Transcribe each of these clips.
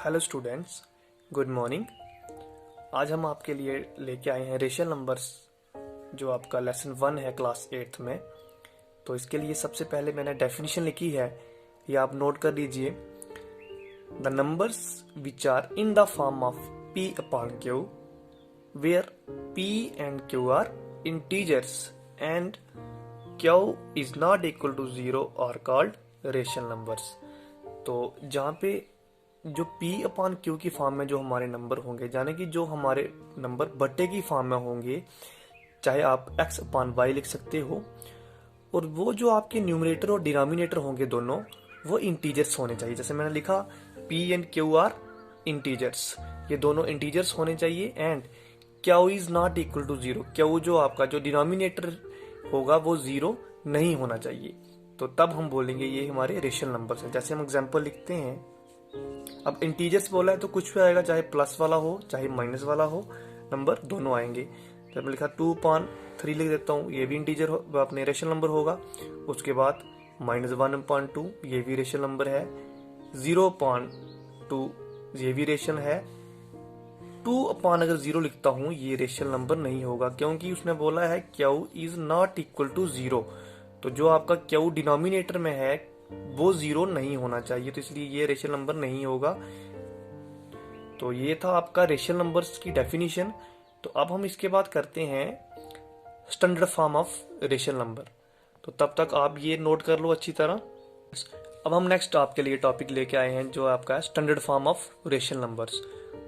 Hello students, good morning. आज हम आपके लिए लेके आए हैं रेशनल नंबर्स, जो आपका लेसन 1 है क्लास 8th में। तो इसके लिए सबसे पहले मैंने डेफिनेशन लिखी है, ये आप नोट कर लीजिए। The numbers which are in the form of p upon q where p and q are integers and q is not equal to 0 are called rational numbers. तो जहाँ पे जो p अपॉन q की form में जो हमारे number होंगे, यानी कि जो हमारे नंबर बट्टे की फॉर्म में होंगे, चाहे आप x अपॉन y लिख सकते हो, और वो जो आपके न्यूमरेटर और डिनोमिनेटर होंगे दोनों, वो इंटीजर्स होने चाहिए। जैसे मैंने लिखा p and q are integers, ये दोनों इंटीजर्स होने चाहिए। And q is not equal to 0, q जो आपका जो डिनोमिनेटर होगा वो 0 नहीं होना चाहिए। तो तब हम बोलेंगे ये हमारे रेशनल नंबर्स हैं। जैसे हम एग्जांपल लिखते हैं, अब इंटीजर्स बोला है तो कुछ भी आएगा, चाहे प्लस वाला हो चाहे माइनस वाला हो, नंबर दोनों आएंगे। जब मैं लिखा 2/3 लिख देता हूँ, ये भी इंटीजर अपने रेशनल नंबर होगा। उसके बाद -1/2 ये भी रेशनल नंबर है, 0/2 ये भी रेशनल है। 2 अगर 0 लिखता हूँ ये रेशनल नंबर नहीं होगा, क्योंकि उसने बोला है q is not equal to 0। तो जो आपका q डिनोमिनेटर में है वो 0 नहीं होना चाहिए, तो इसलिए ये रेशनल नंबर नहीं होगा। तो ये था आपका रेशनल नंबर्स की डेफिनेशन। तो अब हम इसके बाद करते हैं standard form of rational number. तो तब तक आप ये नोट कर लो अच्छी तरह। अब हम नेक्स्ट आपके लिए टॉपिक लेके आए हैं, जो आपका है standard form of rational numbers.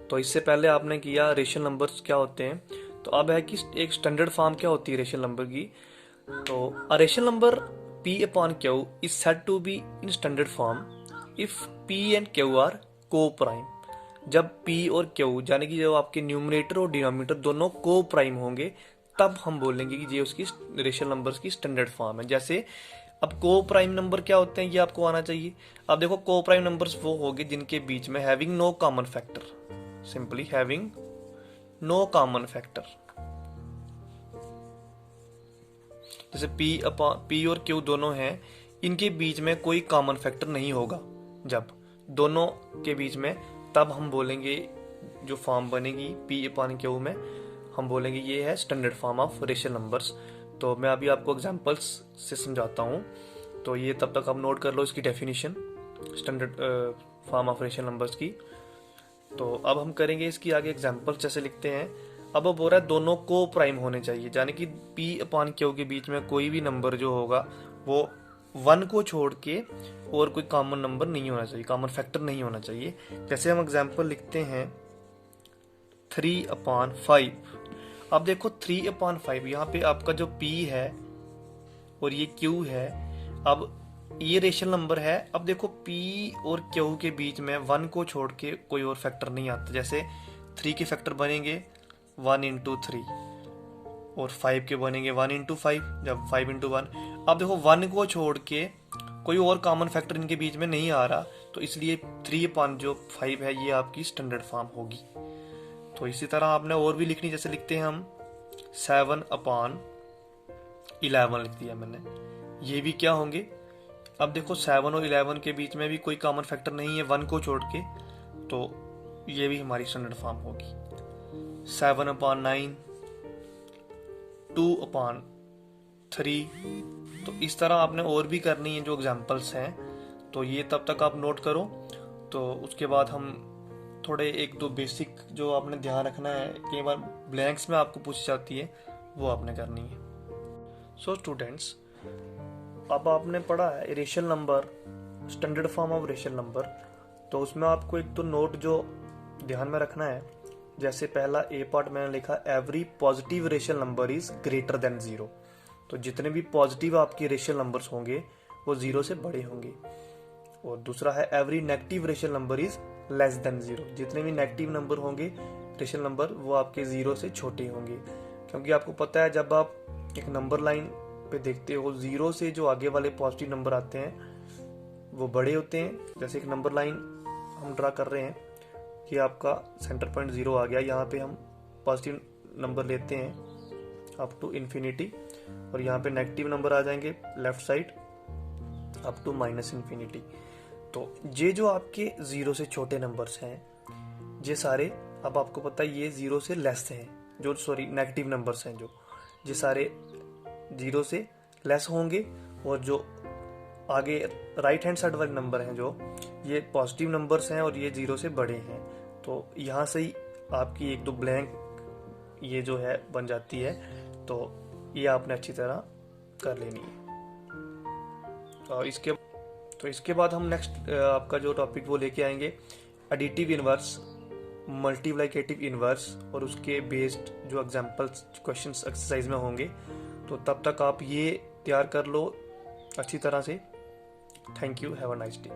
तो इससे पहले आपने किया रेशनल नंबर्स क्या होते हैं, तो अब है कि एक स्टैंडर्ड फॉर्म क्या होती है रेशनल नंबर की। तो a rational number p upon q is said to be in standard form if p and q are co-prime। जब p और q यानी कि जो आपके न्यूमरेटर और डिनोमिनेटर दोनों को प्राइम होंगे, तब हम बोलेंगे कि ये उसकी रेशनल नंबर्स की स्टैंडर्ड फॉर्म है। जैसे अब को प्राइम नंबर क्या होते हैं, ये आपको आना चाहिए। अब देखो, को प्राइम नंबर्स वो होंगे जिनके बीच में having no common factor, simply having no common factor. जैसे p और q दोनों हैं, इनके बीच में कोई कॉमन फैक्टर नहीं होगा जब दोनों के बीच में, तब हम बोलेंगे जो फॉर्म बनेगी p अपॉन q में, हम बोलेंगे ये है standard form of rational numbers. तो मैं अभी आपको एग्जांपल्स से समझाता हूँ, तो ये तब तक आप नोट कर लो इसकी definition standard form of rational numbers की। तो अब हम करेंगे इसकी आगे एग्जांपल्स, जैसे लिखते हैं। अब बोल रहा है दोनों को प्राइम होने चाहिए, यानी कि p अपॉन q के बीच में कोई भी नंबर जो होगा वो 1 को छोड़ के और कोई कॉमन नंबर नहीं होना चाहिए, कॉमन फैक्टर नहीं होना चाहिए। जैसे हम एग्जांपल लिखते हैं 3/5। अब देखो 3/5, यहाँ पे आपका जो p है और ये q है, अब ये रेशनल नंबर है। अब देखो p और q के बीच में 1 को छोड़ के कोई और फैक्टर नहीं आता। जैसे 3 के फैक्टर बनेंगे 1 into 3 और 5 के बनेंगे 1 into 5, जब 5 into 1। अब देखो 1 को छोड़ के कोई और कॉमन फैक्टर इनके बीच में नहीं आ रहा, तो इसलिए 3/5 है ये आपकी स्टैंडर्ड फॉर्म होगी। तो इसी तरह आपने और भी लिखनी, जैसे लिखते हैं हम 7/11 लिख दिया मैंने, ये भी क्या होंगे। अब देखो 7 और 11 के बीच में भी कोई कॉमन फैक्टर नहीं है 1 को छोड़ के, तो ये भी हमारी स्टैंडर्ड फॉर्म होगी। 7/9, 2/3। तो इस तरह आपने और भी करनी है जो एग्जांपल्स हैं, तो ये तब तक आप नोट करो। तो उसके बाद हम थोड़े एक दो बेसिक जो आपने ध्यान रखना है, कई बार ब्लैंक्स में आपको पूछी जाती है, वो आपने करनी है। सो स्टूडेंट्स, अब आपने पढ़ा है rational number, standard form of rational number. तो उसमें आपको एक तो नोट जो ध्यान में रखना है, जैसे पहला ए पार्ट मैंने लिखा every positive rational number is greater than 0। तो जितने भी पॉजिटिव आपके रेशनल नंबर्स होंगे वो 0 से बड़े होंगे। और दूसरा है every negative rational number is less than 0। जितने भी नेगेटिव नंबर होंगे रेशनल नंबर, वो आपके 0 से छोटे होंगे। क्योंकि आपको पता है जब आप एक नंबर लाइन पे देखते हो, 0 से जो आगे वाले पॉजिटिव नंबर आते हैं वो बड़े होते हैं। जैसे एक नंबर लाइन हम ड्रा कर रहे हैं कि आपका सेंटर पॉइंट 0 आ गया, यहाँ पे हम पॉजिटिव नंबर लेते हैं अप टू इन्फिनिटी, और यहाँ पे नेगेटिव नंबर आ जाएंगे left side up to -infinity. तो ये जो आपके 0 से छोटे नंबर्स हैं, ये सारे, अब आपको पता है ये 0 से लेस हैं, जो सॉरी नेगेटिव नंबर्स हैं, जो ये सारे 0 से लेस होंगे, और जो आगे राइट हैंड साइड वाले नंबर हैं जो ये पॉजिटिव नंबर्स हैं और ये 0 से बड़े हैं। तो यहाँ से ही आपकी एक दो ब्लैंक ये जो है बन जाती है, तो ये आपने अच्छी तरह कर लेनी है। और इसके बाद हम नेक्स्ट आपका जो टॉपिक वो लेके आएंगे एडिटिव इनवर्स, मल्टीप्लिकेटिव इनवर्स, और उसके बेस्ड जो एग्जांपल्स क्वेश्चंस एक्सरसाइज में होंगे। तो तब तक आप ये तैयार कर लो अच्छी तरह से। Thank you, have a nice day.